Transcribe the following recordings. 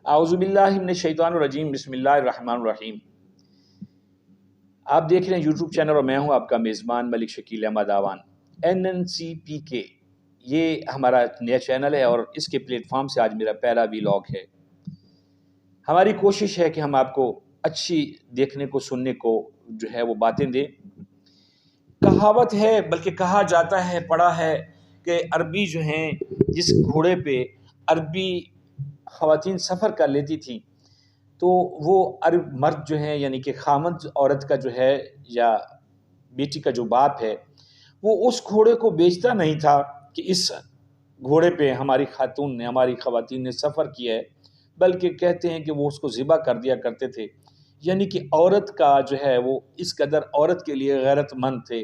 اعوذ باللہ من الشیطان الرجیم، بسم اللہ الرحمن الرحیم۔ آپ دیکھ رہے ہیں یوٹیوب چینل اور میں ہوں آپ کا میزبان ملک شکیل احمد آوان۔ NNCPK یہ ہمارا نیا چینل ہے اور اس کے پلیٹ فارم سے آج میرا پہلا ویلاگ ہے۔ ہماری کوشش ہے کہ ہم آپ کو اچھی دیکھنے کو سننے کو جو ہے وہ باتیں دیں۔ کہاوت ہے، بلکہ کہا جاتا ہے، پڑھا ہے کہ عربی جو ہیں جس گھوڑے پہ عربی خواتین سفر کر لیتی تھیں تو وہ عرب مرد جو ہیں یعنی کہ خامد عورت کا جو ہے یا بیٹی کا جو باپ ہے وہ اس گھوڑے کو بیچتا نہیں تھا کہ اس گھوڑے پہ ہماری خاتون نے، ہماری خواتین نے سفر کیا ہے، بلکہ کہتے ہیں کہ وہ اس کو ذبح کر دیا کرتے تھے۔ یعنی کہ عورت کا جو ہے وہ اس قدر عورت کے لیے غیرت مند تھے۔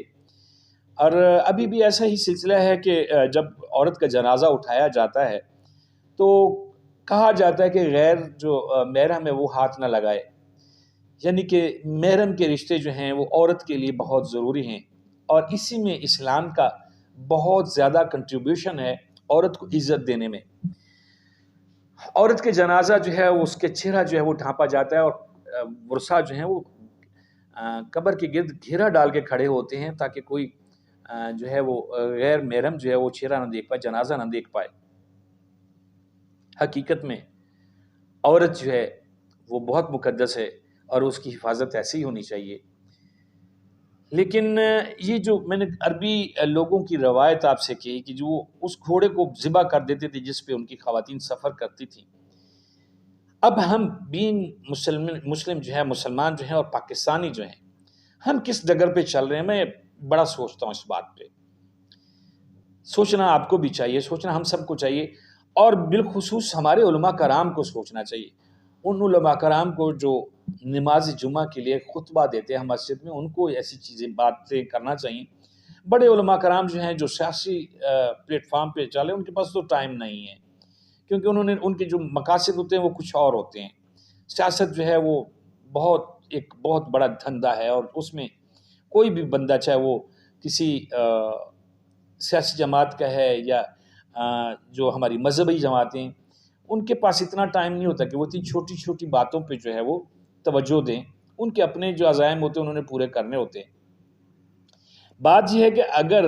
اور ابھی بھی ایسا ہی سلسلہ ہے کہ جب عورت کا جنازہ اٹھایا جاتا ہے تو کہا جاتا ہے کہ غیر جو محرم ہے وہ ہاتھ نہ لگائے، یعنی کہ محرم کے رشتے جو ہیں وہ عورت کے لیے بہت ضروری ہیں، اور اسی میں اسلام کا بہت زیادہ کنٹریبیوشن ہے عورت کو عزت دینے میں۔ عورت کے جنازہ جو ہے وہ اس کے چہرہ جو ہے وہ ڈھانپا جاتا ہے، اور ورثہ جو ہیں وہ قبر کے گرد گھیرا ڈال کے کھڑے ہوتے ہیں تاکہ کوئی جو ہے وہ غیر محرم جو ہے وہ چہرہ نہ دیکھ پائے، جنازہ نہ دیکھ پائے۔ حقیقت میں عورت جو ہے وہ بہت مقدس ہے اور اس کی حفاظت ایسی ہی ہونی چاہیے۔ لیکن یہ جو میں نے عربی لوگوں کی روایت آپ سے کی کہ جو اس گھوڑے کو ذبح کر دیتے تھے جس پہ ان کی خواتین سفر کرتی تھیں، اب ہم بین مسلم جو ہے، مسلمان جو ہیں اور پاکستانی جو ہیں، ہم کس ڈگر پہ چل رہے ہیں؟ میں بڑا سوچتا ہوں اس بات پہ۔ سوچنا آپ کو بھی چاہیے، سوچنا ہم سب کو چاہیے، اور بالخصوص ہمارے علماء کرام کو سوچنا چاہیے۔ ان علماء کرام کو جو نماز جمعہ کے لیے خطبہ دیتے ہیں مسجد میں، ان کو ایسی چیزیں باتیں کرنا چاہیے۔ بڑے علماء کرام جو ہیں جو سیاسی پلیٹ فارم پہ چلے، ان کے پاس تو ٹائم نہیں ہے، کیونکہ ان کے جو مقاصد ہوتے ہیں وہ کچھ اور ہوتے ہیں۔ سیاست جو ہے وہ ایک بہت بڑا دھندا ہے، اور اس میں کوئی بھی بندہ، چاہے وہ کسی سیاسی جماعت کا ہے یا جو ہماری مذہبی جماعتیں، ان کے پاس اتنا ٹائم نہیں ہوتا کہ وہ اتنی چھوٹی چھوٹی باتوں پہ جو ہے وہ توجہ دیں۔ ان کے اپنے جو عزائم ہوتے ہیں انہوں نے پورے کرنے ہوتے ہیں۔ بات یہ ہے کہ اگر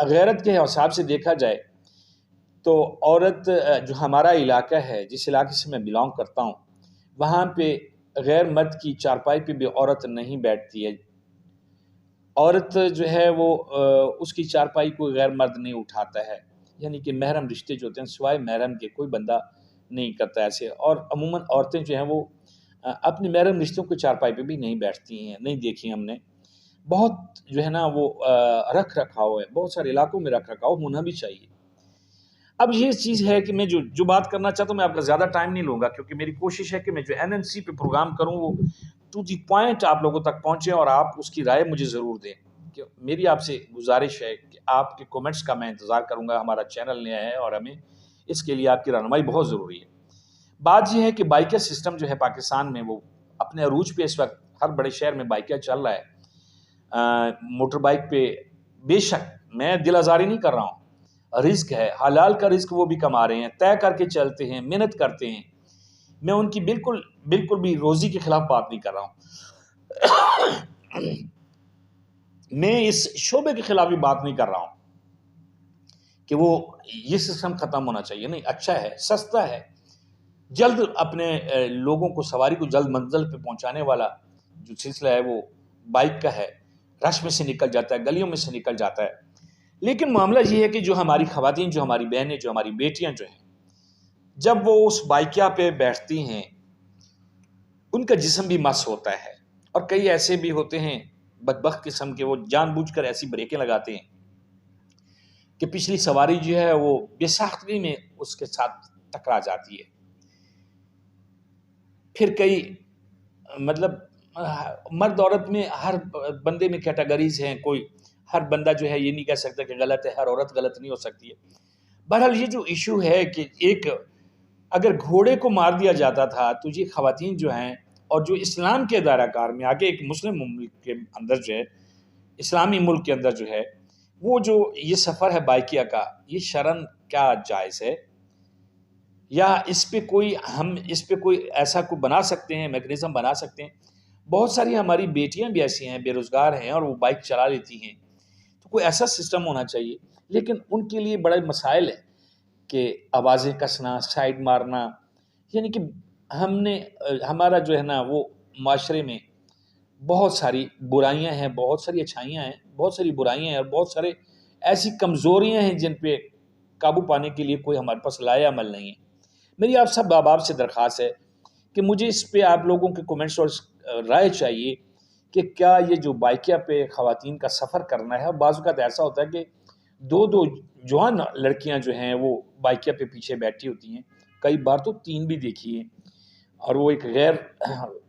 غیرت کے حساب سے دیکھا جائے تو عورت جو ہمارا علاقہ ہے، جس علاقے سے میں بلانگ کرتا ہوں، وہاں پہ غیر مرد کی چارپائی پہ بھی عورت نہیں بیٹھتی ہے۔ عورت جو ہے وہ اس کی چارپائی کوئی غیر مرد نہیں اٹھاتا ہے، یعنی کہ محرم رشتے جو ہوتے ہیں سوائے محرم کے کوئی بندہ نہیں کرتا ایسے۔ اور عموماً عورتیں جو ہیں وہ اپنے محرم رشتوں کے چارپائی پہ بھی نہیں بیٹھتی ہیں، نہیں دیکھی ہم نے۔ بہت جو ہے نا وہ رکھ رکھاؤ ہے، بہت سارے علاقوں میں رکھ رکھاؤ ہونا بھی چاہیے۔ اب یہ چیز ہے کہ میں جو بات کرنا چاہتا ہوں، میں آپ کا زیادہ ٹائم نہیں لوں گا، کیونکہ میری کوشش ہے کہ میں جو NNC پہ پروگرام کروں وہ ٹو دی پوائنٹ آپ لوگوں تک پہنچے، اور آپ اس کی رائے مجھے ضرور دیں۔ کہ میری آپ سے گزارش ہے کہ آپ کے کومنٹس کا میں انتظار کروں گا۔ ہمارا چینل نیا ہے اور ہمیں اس کے لیے آپ کی رہنمائی بہت ضروری ہے۔ بات یہ ہے کہ بائیکر سسٹم جو ہے پاکستان میں وہ اپنے عروج پہ اس وقت ہر بڑے شہر میں بائیکر چل رہا ہے۔ موٹر بائک پہ بے شک میں دل آزاری نہیں کر رہا ہوں، رزق ہے، حلال کا رزق وہ بھی کما رہے ہیں، طے کر کے چلتے ہیں، محنت کرتے ہیں۔ میں ان کی بالکل بھی روزی کے خلاف بات نہیں کر رہا ہوں، میں اس شعبے کے خلاف بھی بات نہیں کر رہا ہوں کہ وہ یہ سسٹم ختم ہونا چاہیے، نہیں، اچھا ہے، سستا ہے، جلد اپنے لوگوں کو، سواری کو جلد منزل پہ پہنچانے والا جو سلسلہ ہے وہ بائک کا ہے، رش میں سے نکل جاتا ہے، گلیوں میں سے نکل جاتا ہے۔ لیکن معاملہ یہ ہے کہ جو ہماری خواتین، جو ہماری بہنیں، جو ہماری بیٹیاں جو ہیں، جب وہ اس بائکیا پہ بیٹھتی ہیں ان کا جسم بھی مس ہوتا ہے، اور کئی ایسے بھی ہوتے ہیں بدبخت قسم کے، وہ جان بوجھ کر ایسی بریکیں لگاتے ہیں کہ پچھلی سواری جو ہے وہ بے ساختگی میں اس کے ساتھ ٹکرا جاتی ہے۔ پھر کئی مطلب مرد عورت میں ہر بندے میں کیٹیگریز ہیں، کوئی ہر بندہ جو ہے یہ نہیں کہہ سکتا کہ غلط ہے، ہر عورت غلط نہیں ہو سکتی ہے۔ بہرحال یہ جو ایشو ہے کہ ایک اگر گھوڑے کو مار دیا جاتا تھا تو یہ خواتین جو ہیں اور جو اسلام کے دائرہ کار میں آگے ایک مسلم ملک کے اندر جو ہے، اسلامی ملک کے اندر جو ہے، وہ جو یہ سفر ہے بائکیا کا، یہ شرعاً کیا جائز ہے؟ یا ہم اس پہ کوئی ایسا کو بنا سکتے ہیں، میکنزم بنا سکتے ہیں؟ بہت ساری ہماری بیٹیاں بھی ایسی ہیں، بے روزگار ہیں اور وہ بائک چلا لیتی ہیں، تو کوئی ایسا سسٹم ہونا چاہیے. لیکن ان کے لیے بڑے مسائل ہیں کہ آوازیں کسنا، سائڈ مارنا، یعنی کہ ہمارا جو ہے نا وہ معاشرے میں بہت ساری برائیاں ہیں، بہت ساری اچھائیاں ہیں، بہت ساری برائیاں ہیں اور بہت سارے ایسی کمزوریاں ہیں جن پہ قابو پانے کے لیے کوئی ہمارے پاس لائے عمل نہیں ہے. میری آپ سب احباب سے درخواست ہے کہ مجھے اس پہ آپ لوگوں کے کومنٹس اور رائے چاہیے کہ کیا یہ جو بائکیا پہ خواتین کا سفر کرنا ہے، بعض اوقات ایسا ہوتا ہے کہ دو جوان لڑکیاں جو ہیں وہ بائکیا پہ پیچھے بیٹھی ہوتی ہیں، کئی بار تو 3 بھی دیکھی ہیں، اور وہ ایک غیر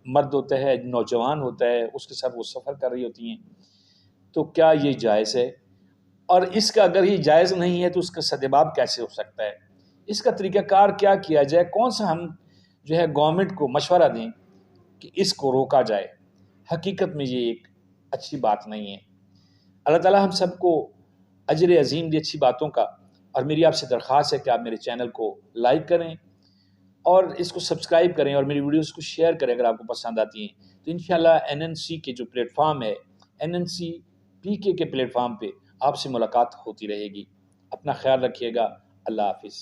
مرد ہوتا ہے، نوجوان ہوتا ہے، اس کے ساتھ وہ سفر کر رہی ہوتی ہیں. تو کیا یہ جائز ہے؟ اور اس کا اگر یہ جائز نہیں ہے تو اس کا سدباب کیسے ہو سکتا ہے؟ اس کا طریقہ کار کیا کیا جائے؟ کون سا ہم جو ہے گورنمنٹ کو مشورہ دیں کہ اس کو روکا جائے؟ حقیقت میں یہ ایک اچھی بات نہیں ہے. اللہ تعالی ہم سب کو اجر عظیم دی اچھی باتوں کا. اور میری آپ سے درخواست ہے کہ آپ میرے چینل کو لائک کریں اور اس کو سبسکرائب کریں اور میری ویڈیوز کو شیئر کریں اگر آپ کو پسند آتی ہیں. تو انشاءاللہ NNC کے جو پلیٹ فارم ہے، NNC PK کے پلیٹ فارم پہ آپ سے ملاقات ہوتی رہے گی. اپنا خیال رکھیے گا. اللہ حافظ.